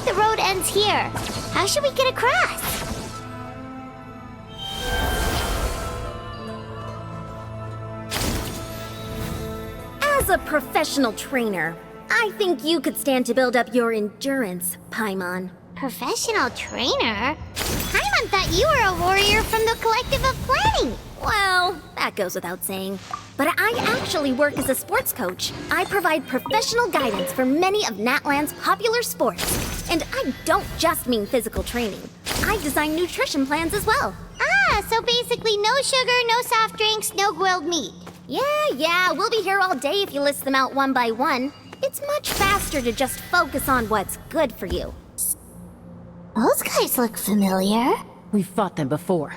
like the road ends here. How should we get across? As a professional trainer, I think you could stand to build up your endurance, Paimon. Professional trainer? Paimon thought you were a warrior from the Collective of Planning. Well, that goes without saying. But I actually work as a sports coach. I provide professional guidance for many of Natlan's popular sports. And I don't just mean physical training. I design nutrition plans as well. Ah, so basically no sugar, no soft drinks, no grilled meat. Yeah, we'll be here all day if you list them out one by one. It's much faster to just focus on what's good for you. Those guys look familiar. We've fought them before.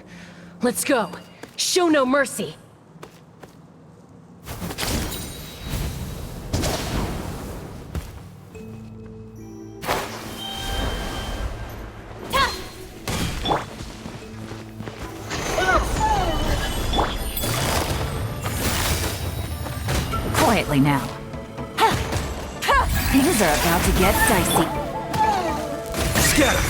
Let's go. Show no mercy. Quietly now. Things are about to get dicey. Scatter!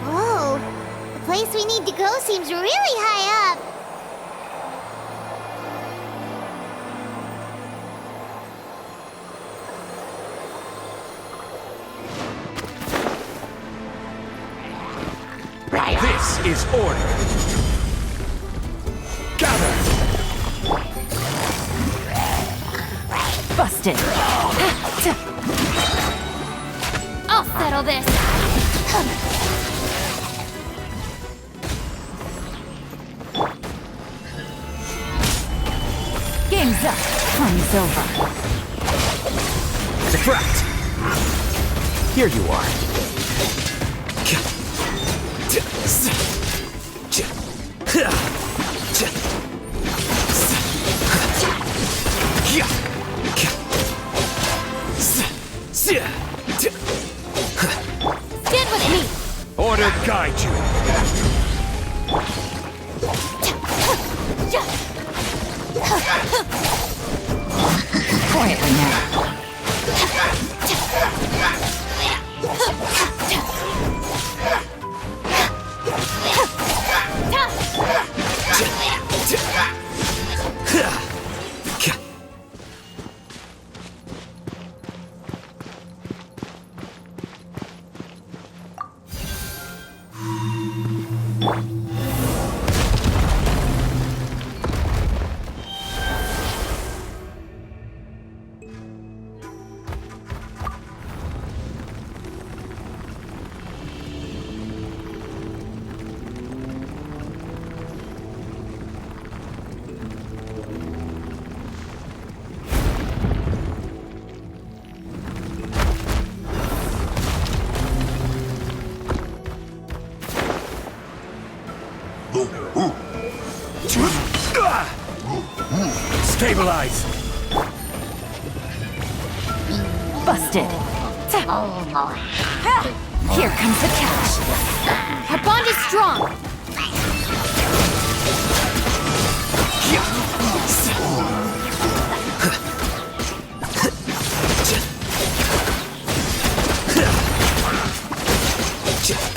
Whoa, the place we need to go seems really high up. This is order. Gather! Busted. I'll settle this. Game's up. Fun's over. Defract! Here you are. Stand with me. Order guide you. Quietly now. Stabilize! Busted. Here comes the catch. Our bond is strong.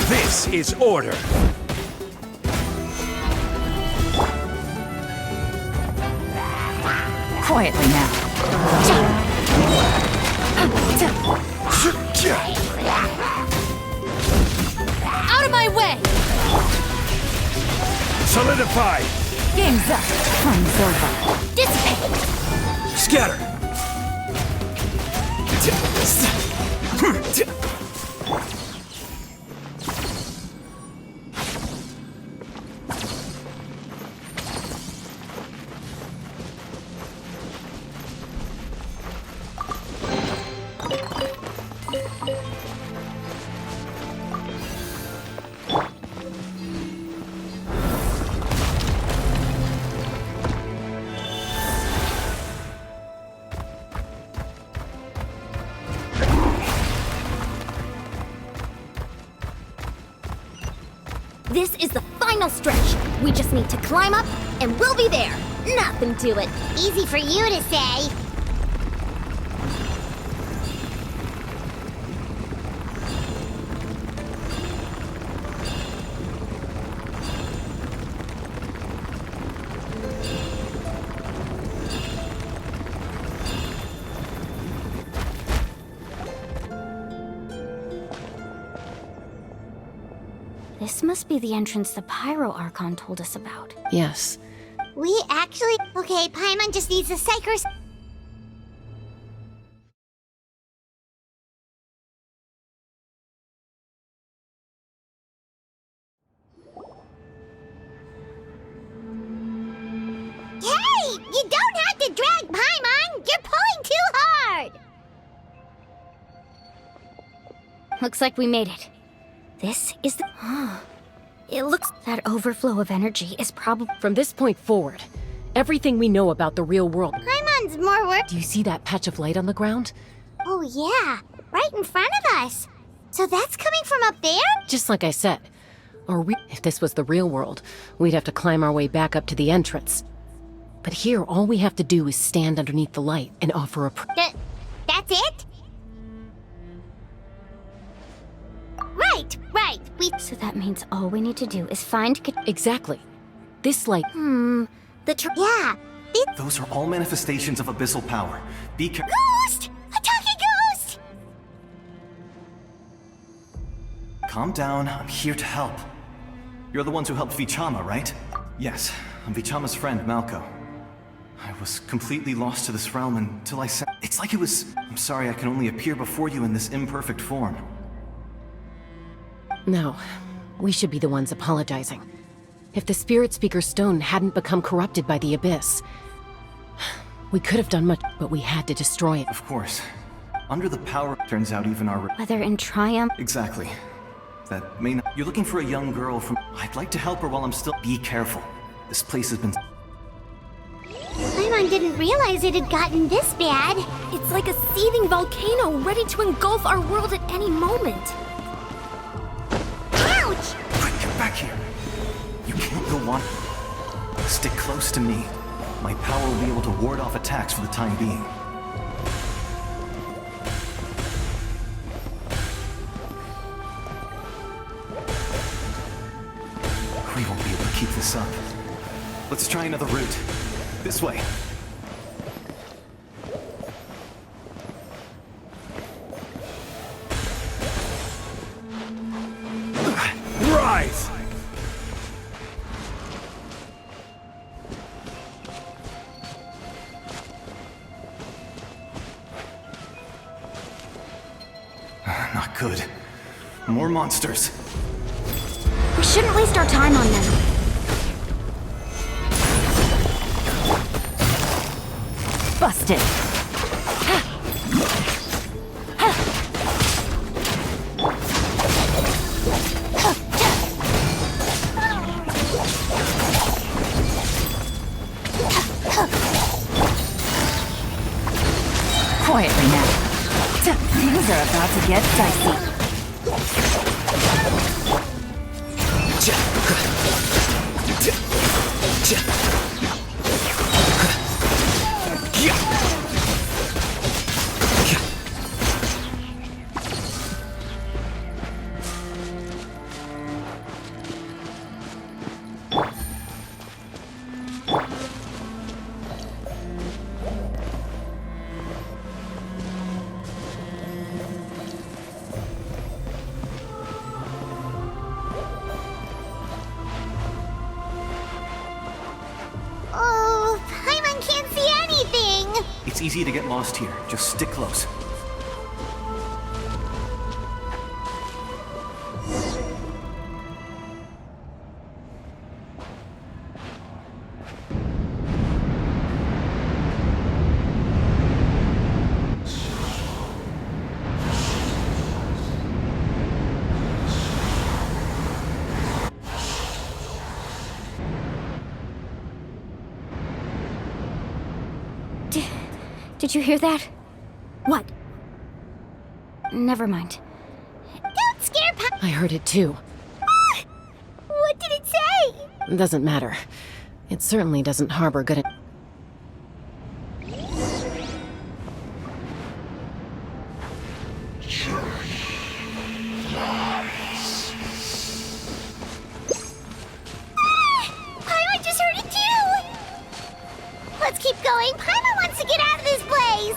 This is order. Quietly now. Out of my way. Solidify! Game's up. Fun's over. Dissipate. Scatter! This is the final stretch. We just need to climb up, and we'll be there. Nothing to it. Easy for you to say. This must be the entrance the Pyro Archon told us about. Yes. We actually... Okay, Paimon just needs a Psychers... Hey! You don't have to drag Paimon! You're pulling too hard! Looks like we made it. This is the... It looks... That overflow of energy is probably... From this point forward, everything we know about the real world... Paimon's more work... Do you see that patch of light on the ground? Oh yeah, right in front of us. So that's coming from up there? Just like I said. If this was the real world, we'd have to climb our way back up to the entrance. But here, all we have to do is stand underneath the light and offer a... That's it? Right. So that means all we need to do is find... Exactly. This light... Yeah. Those are all manifestations of abyssal power. Be careful. Ghost! A talking ghost! Calm down, I'm here to help. You're the ones who helped Vichama, right? Yes, I'm Vichama's friend, Malko. I was completely lost to this realm until I said... It's like it was... I'm sorry I can only appear before you in this imperfect form. No. We should be the ones apologizing. If the Spirit Speaker Stone hadn't become corrupted by the Abyss, we could have done much, but we had to destroy it. Of course. Under the power, turns out even our... Whether in triumph... Exactly. That may not... You're looking for a young girl from... I'd like to help her while I'm still... Be careful. This place has been... Paimon didn't realize it had gotten this bad. It's like a seething volcano ready to engulf our world at any moment. Ouch! Quick, get back here! You can't go on. Stick close to me. My power will be able to ward off attacks for the time being. We won't be able to keep this up. Let's try another route. This way. Rise! Not good. More monsters. We shouldn't waste our time on them. Busted. Quietly now. Things are about to get dicey. Oh, Paimon can't see anything! It's easy to get lost here. Just stick close. Did you hear that? What? Never mind. Don't scare I heard it too. What Doesn't matter. It certainly doesn't harbor good... Paimon just heard it too! Let's keep going. Paimon wants to get out of this place!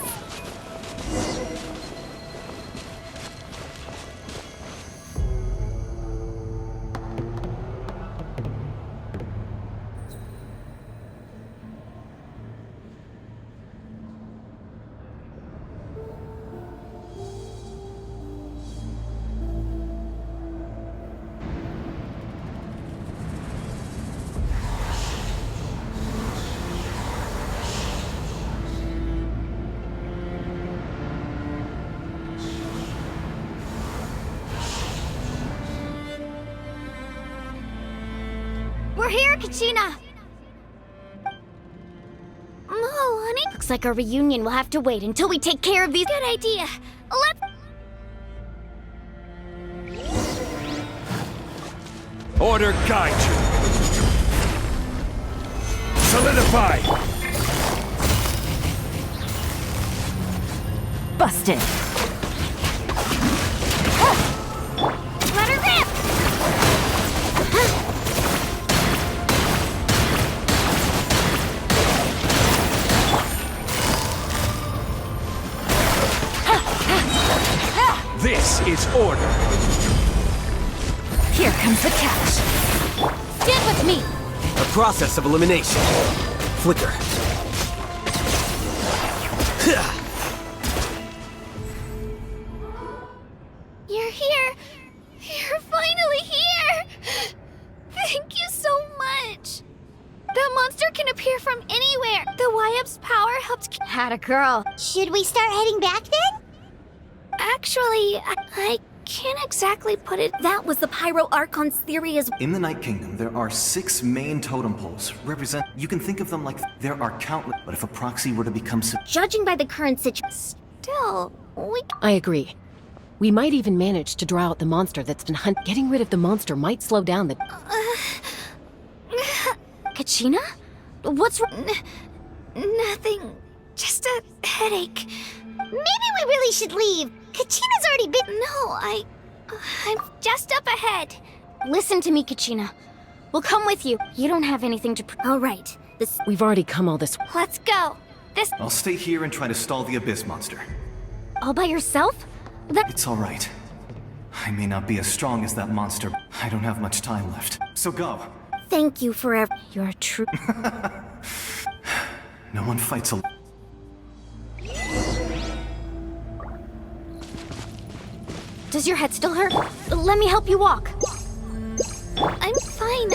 We're here, Kachina! Oh, honey. Looks like our reunion will have to wait until we take care of these. Good idea. Let's... Order guide you. Solidify. Busted. Let her rip! This is order. Here comes the catch. Stand with me! A process of elimination. Flicker. You're here! You're finally here! Thank you so much! The monster can appear from anywhere! The YUP's power helped... Had a girl. Should we start heading back then? Actually, I can't exactly put it... That was the Pyro Archon's theory as In the Night Kingdom, there are 6 main totem poles. Represent... You can think of them like there are countless... But if a proxy were to become... judging by the current situation. Still, we... I agree. We might even manage to draw out the monster that's been Getting rid of the monster might slow down the... Kachina? What's wrong? Nothing. Just a headache. Maybe we really should leave. Kachina's already been... No, I'm just up ahead. Listen to me, Kachina. We'll come with you. You don't have anything to... All right. This... We've already come all this... Let's go. This... I'll stay here and try to stall the Abyss monster. All by yourself? That... It's all right. I may not be as strong as that monster. I don't have much time left. So go. Thank you for You're true... No one fights alone. Does your head still hurt? Let me help you walk. I'm fine.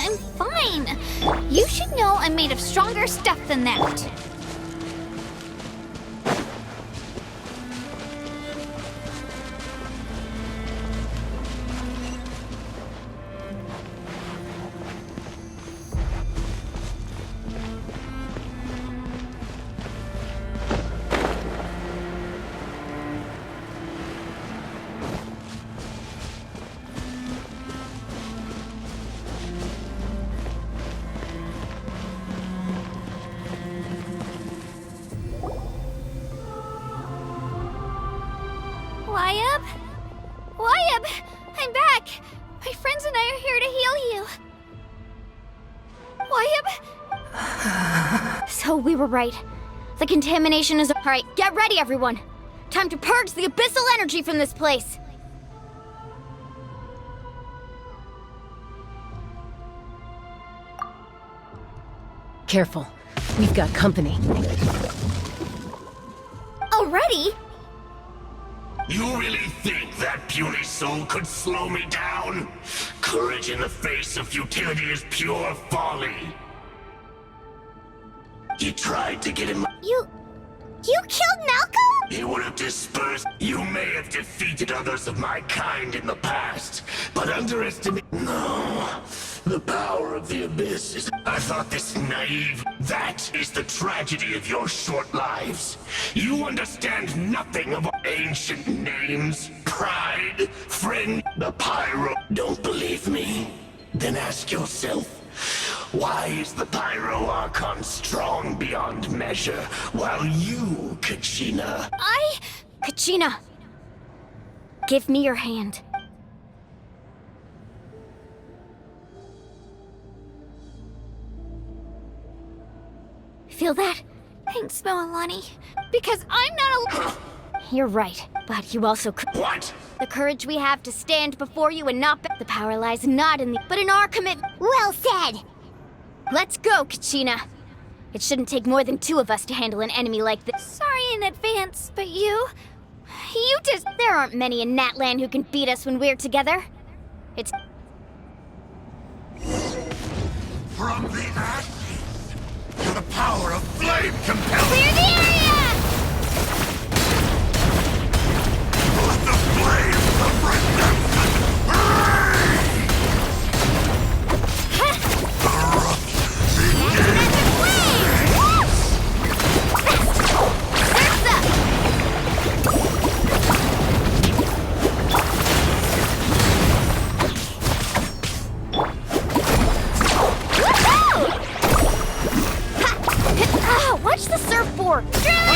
You should know I'm made of stronger stuff than that. YUP, I'm back. My friends and I are here to heal you. YUP. So we were right. The contamination is... Alright, get ready, everyone. Time to purge the abyssal energy from this place. Careful. We've got company. Already? You really think that puny soul could slow me down? Courage in the face of futility is pure folly. You tried to get him. You killed Malcolm? He would have dispersed. You may have defeated others of my kind in the past, but underestimate. No. The power of the Abyss is... I thought this naive... That is the tragedy of your short lives. You understand nothing of ancient names, pride, friend, the Pyro. Don't believe me? Then ask yourself, Why is the Pyro Archon strong beyond measure, while you, Kachina... Kachina! Give me your hand. Feel that? Thanks, Moalani. Because I'm not a... You're right, but you also What? The courage we have to stand before you and not the power lies not in the but in our commitment. Well said! Let's go, Kachina. It shouldn't take more than 2 of us to handle an enemy like this. Sorry in advance, but you just... There aren't many in Natlan who can beat us when we're together. It's... From the ashes to the power of flame compels... Clear the area! Let the flames of redemption burn! Watch the surfboard! Down!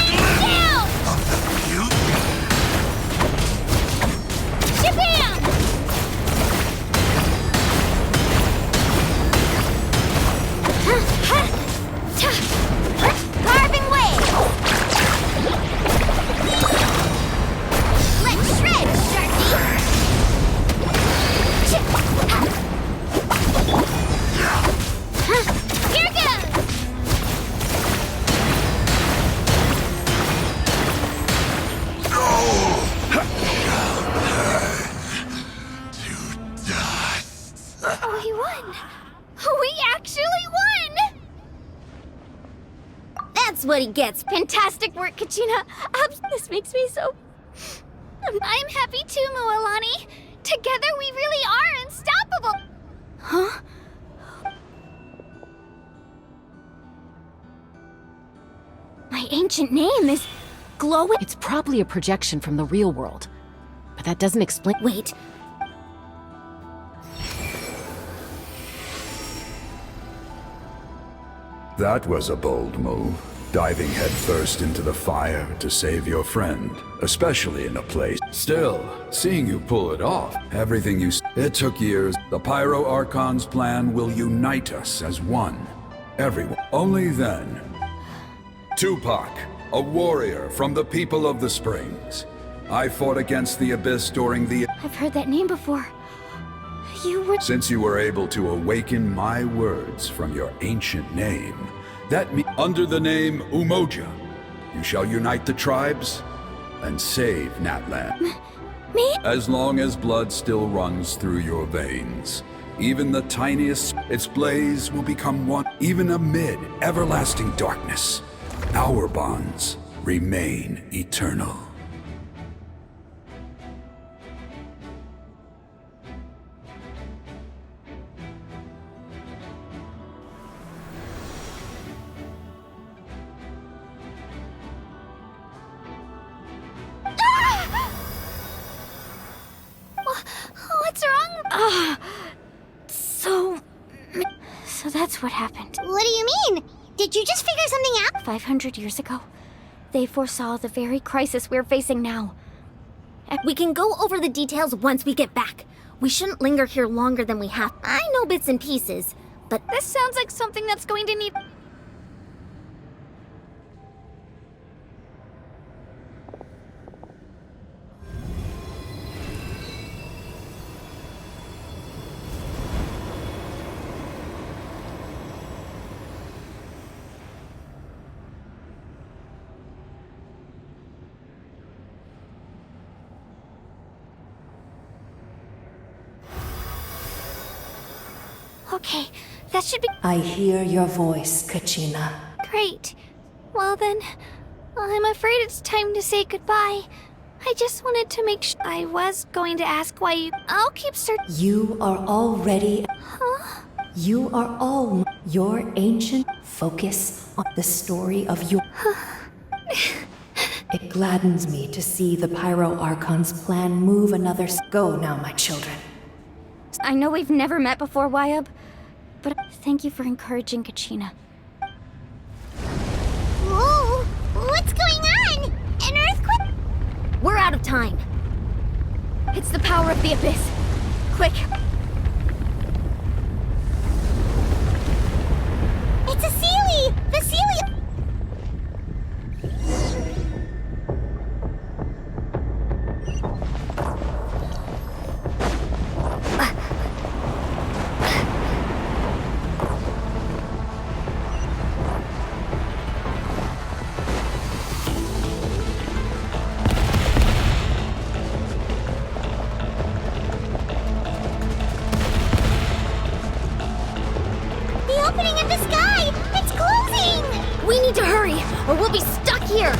Japan! Carving waves! Let's shred, Sharky! Here goes! We won! We actually won! That's what he gets. Fantastic work, Kachina. This makes me so... I'm happy too, Moalani. Together we really are unstoppable! Huh? My ancient name is... glowing... It's probably a projection from the real world. But that doesn't explain... Wait. That was a bold move, diving headfirst into the fire to save your friend, especially in a place. Still, seeing you pull it off, everything you it took years. The Pyro Archon's plan will unite us as one. Everyone. Only then. Tupac, a warrior from the people of the Springs. I fought against the Abyss during the... I've heard that name before. You were... Since you were able to awaken my words from your ancient name, that means under the name Umoja, you shall unite the tribes and save Natlan. Me? As long as blood still runs through your veins, even the tiniest, its blaze will become one. Even amid everlasting darkness, our bonds remain eternal. What's wrong? So that's what happened. What do you mean? Did you just figure something out? 500 years ago, they foresaw the very crisis we're facing now. We can go over the details once we get back. We shouldn't linger here longer than we have. I know bits and pieces, but This sounds like something that's going to need... Okay, that should be... I hear your voice, Kachina. Great. Well then, I'm afraid it's time to say goodbye. I just wanted to make sure... I was going to ask why you... I'll keep searching... You are already... Huh? You are all... Your ancient... Focus on the story of your... It gladdens me to see the Pyro Archon's plan move another... Go now, my children. I know we've never met before, Wayab, but Thank you for encouraging Kachina. Whoa! What's going on? An earthquake? We're out of time. It's the power of the Abyss. Quick! It's a Seelie! The Seelie! The opening in the sky! It's closing! We need to hurry, or we'll be stuck here!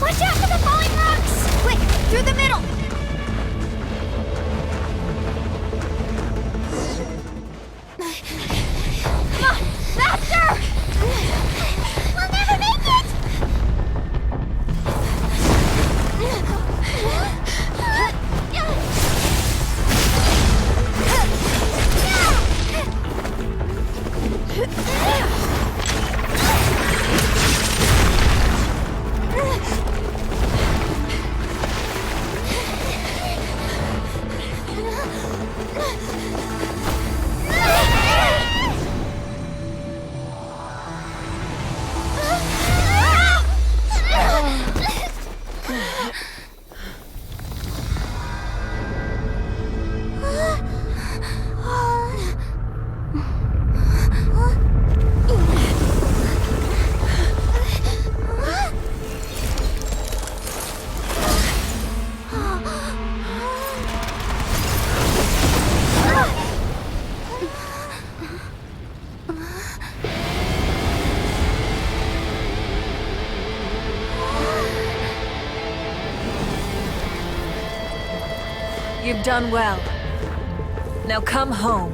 Watch out for the falling rocks! Quick, through the middle! Come on, faster! We'll never make it! You've done well. Now come home.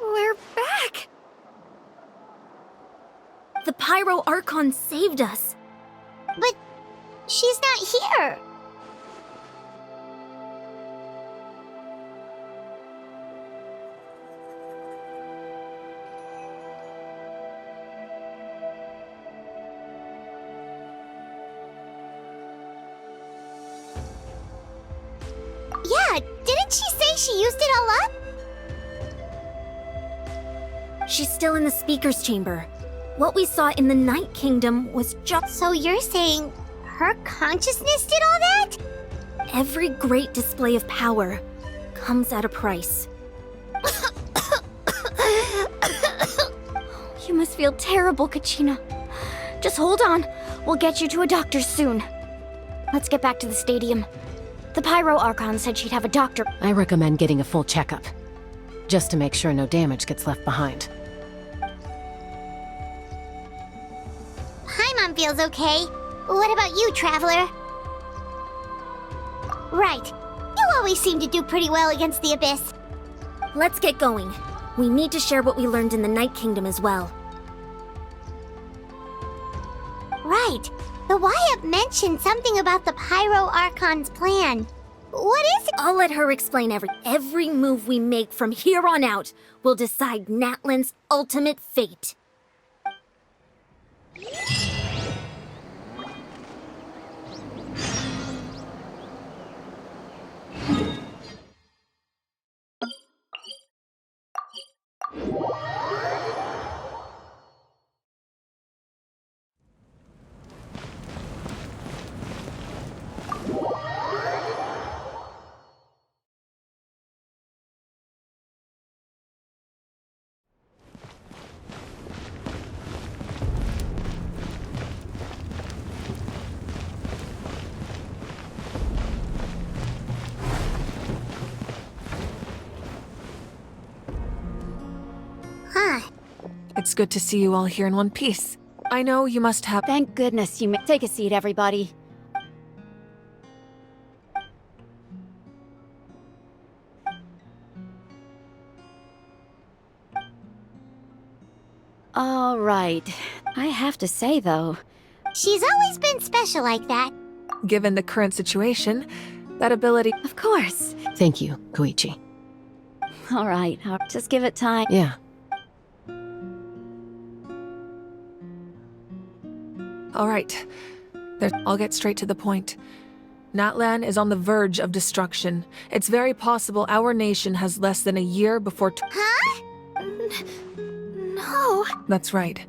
We're back! The Pyro Archon saved us. But she's not here. Yeah, didn't she say she used it all up? She's still in the speaker's chamber. What we saw in the Night Kingdom was just... So you're saying her consciousness did all that? Every great display of power comes at a price. You must feel terrible, Kachina. Just hold on. We'll get you to a doctor soon. Let's get back to the stadium. The Pyro Archon said she'd have a doctor. I recommend getting a full checkup, just to make sure no damage gets left behind. Paimon feels okay. What about you, Traveler? Right. You always seem to do pretty well against the Abyss. Let's get going. We need to share what we learned in the Night Kingdom as well. Right. The Wyatt mentioned something about the Pyro Archon's plan. What is it? I'll let her explain every move we make from here on out will decide Natlan's ultimate fate. It's good to see you all here in one piece. I know you must have— Thank goodness you take a seat, everybody. All right. I have to say, though, She's always been special like that. Given the current situation, that ability— of course. Thank you, Koichi. All right, I'll just give it time. Yeah. All right. I'll get straight to the point. Natlan is on the verge of destruction. It's very possible our nation has less than a year before— Huh? No. That's right.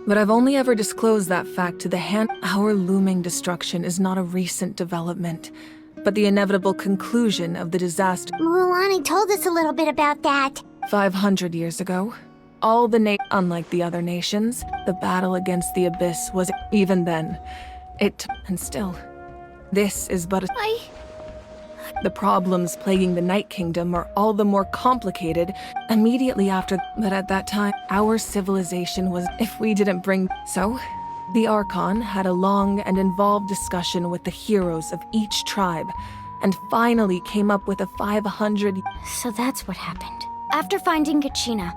But I've only ever disclosed that fact to the hand. Our looming destruction is not a recent development, but the inevitable conclusion of the disaster. Mualani told us a little bit about that. 500 years ago, unlike the other nations, the battle against the Abyss was— even then, and still, this is but a— The problems plaguing the Night Kingdom are all the more complicated immediately after— but at that time, our civilization was— if we didn't bring— So, the Archon had a long and involved discussion with the heroes of each tribe, and finally came up with a 500— So that's what happened. After finding Kachina,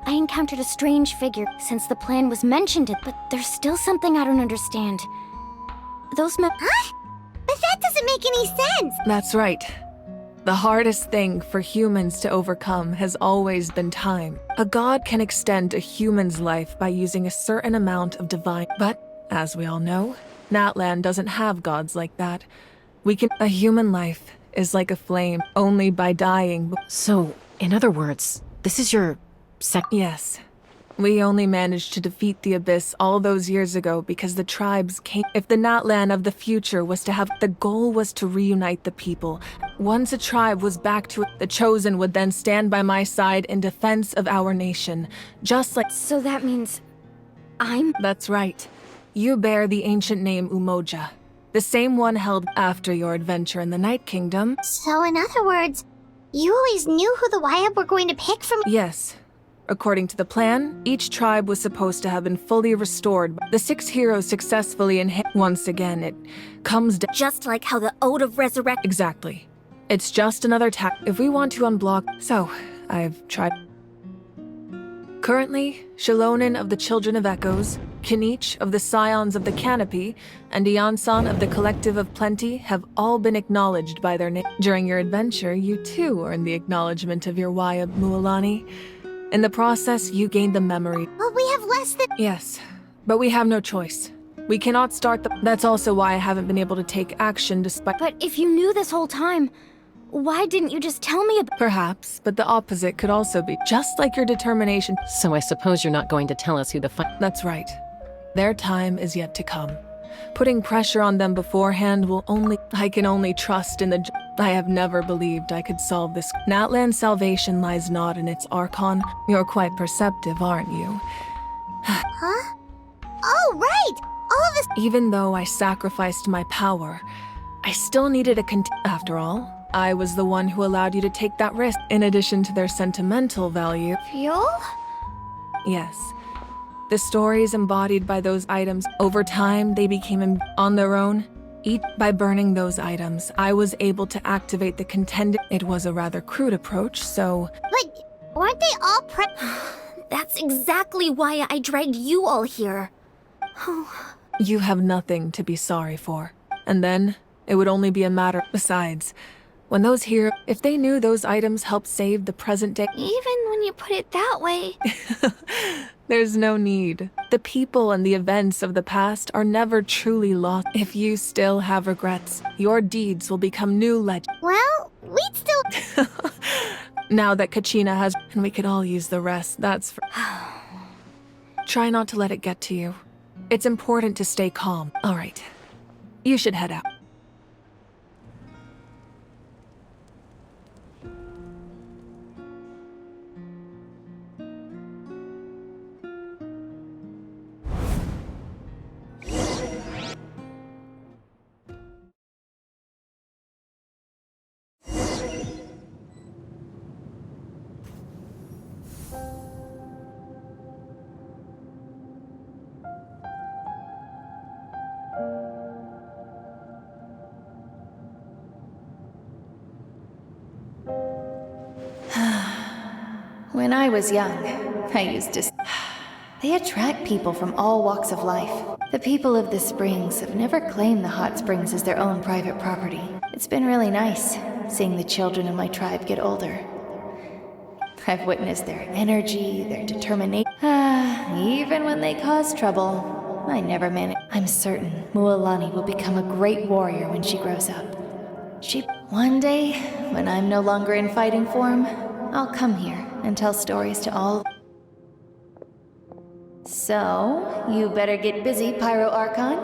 I encountered a strange figure since the plan was mentioned, but there's still something I don't understand. Those Huh? But that doesn't make any sense! That's right. The hardest thing for humans to overcome has always been time. A god can extend a human's life by using a certain amount of divine— but, as we all know, Natlan doesn't have gods like that. A human life is like a flame, only by dying— So, in other words, this is your Yes. We only managed to defeat the Abyss all those years ago because the tribes came— If the Natlan of the future was to have— the goal was to reunite the people. Once a tribe was back to it, the Chosen would then stand by my side in defense of our nation. Just like— So that means That's right. You bear the ancient name Umoja. The same one held after your adventure in the Night Kingdom. So in other words, you always knew who the Wyatt were going to pick from— Yes. According to the plan, each tribe was supposed to have been fully restored. The 6 heroes successfully once again, it comes down— just like how the Ode of Resurrection— Exactly. It's just another if we want to unblock— So, I've tried— Currently, Shilonin of the Children of Echoes, Kinich of the Scions of the Canopy, and Iansan of the Collective of Plenty have all been acknowledged by their name. During your adventure, you too earned the acknowledgement of your Wayab Mualani. In the process, you gained the memory. But we have less than— Yes, but we have no choice. We cannot start the— That's also why I haven't been able to take action despite— But if you knew this whole time, why didn't you just tell me about— Perhaps, but the opposite could also be. Just like your determination. So I suppose you're not going to tell us who the That's right. Their time is yet to come. Putting pressure on them beforehand will only— I can only trust in the— I have never believed I could solve this. Natlan's salvation lies not in its Archon. You're quite perceptive, aren't you? Huh? Oh, right! All of this— Even though I sacrificed my power, I still needed a After all, I was the one who allowed you to take that risk. In addition to their sentimental value— Fuel? Yes. The stories embodied by those items, over time they became on their own. By burning those items, I was able to activate the contended— It was a rather crude approach, so— But weren't they all That's exactly why I dragged you all here. You have nothing to be sorry for. And then, it would only be a matter— Besides, when those heroes— If they knew those items helped save the present day— Even when you put it that way. There's no need. The people and the events of the past are never truly lost. If you still have regrets, your deeds will become new legend. Well, we'd still— Now that Kachina has— And we could all use the rest, that's for— Try not to let it get to you. It's important to stay calm. All right. You should head out. When I was young, I used to... They attract people from all walks of life. The people of the springs have never claimed the hot springs as their own private property. It's been really nice, seeing the children of my tribe get older. I've witnessed their energy, their determination. Even when they cause trouble, I never manage. I'm certain Mualani will become a great warrior when she grows up. One day, when I'm no longer in fighting form, I'll come here and tell stories to all. So, you better get busy, Pyro Archon,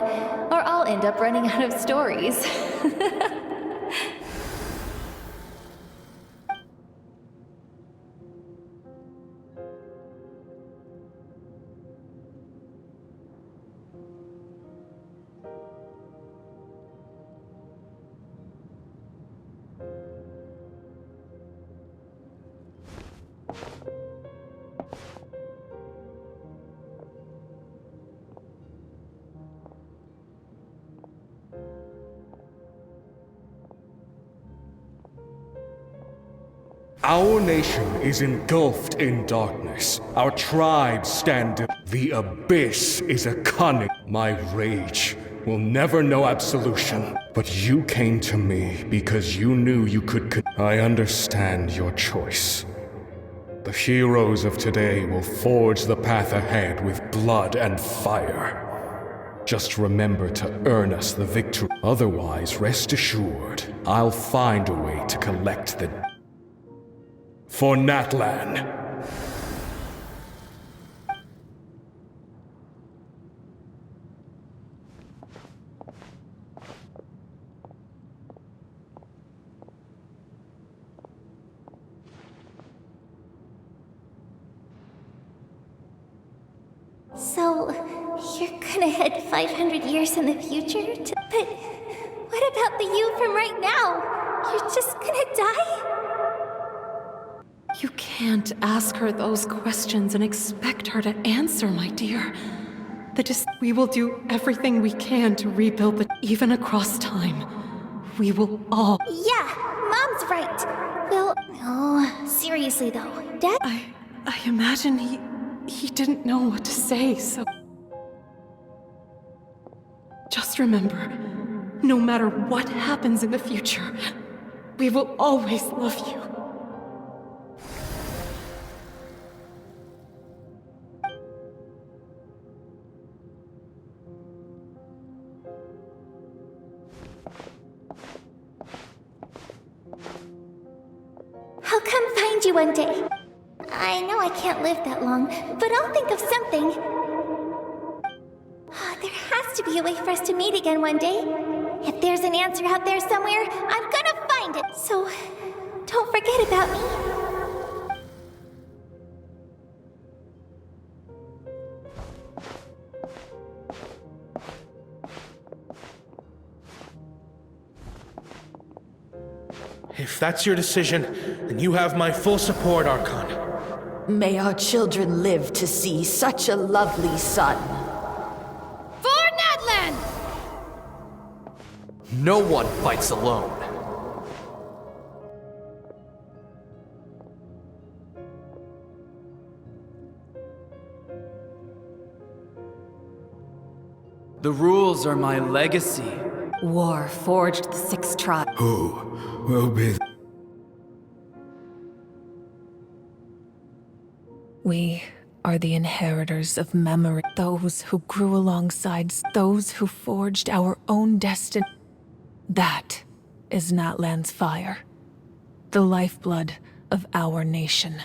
or I'll end up running out of stories. Our nation is engulfed in darkness. Our tribes stand. The abyss is a cunning. My rage will never know absolution. But you came to me because you knew you could. I understand your choice. The heroes of today will forge the path ahead with blood and fire. Just remember to earn us the victory. Otherwise, rest assured, I'll find a way to collect the... For Natlan. So, you're gonna head 500 years in the future to... But what about the you from right now? You're just gonna die? You can't ask her those questions and expect her to answer, my dear. We will do everything we can to rebuild the... Even across time. We will all... Yeah, Mom's right. Well... Oh, seriously though, Dad... I imagine he didn't know what to say, so... Just remember, no matter what happens in the future, we will always love you. I'll come find you one day. I know I can't live that long, but I'll think of something. There has to be a way for us to meet again one day. If there's an answer out there somewhere, I'm gonna find it. So, don't forget about me. If that's your decision, then you have my full support, Archon. May our children live to see such a lovely son. For Natlan! No one fights alone. The rules are my legacy. War forged the six tribes. Who will be... We are the inheritors of memory. Those who grew alongside, those who forged our own destiny. That is Natlan's fire. The lifeblood of our nation.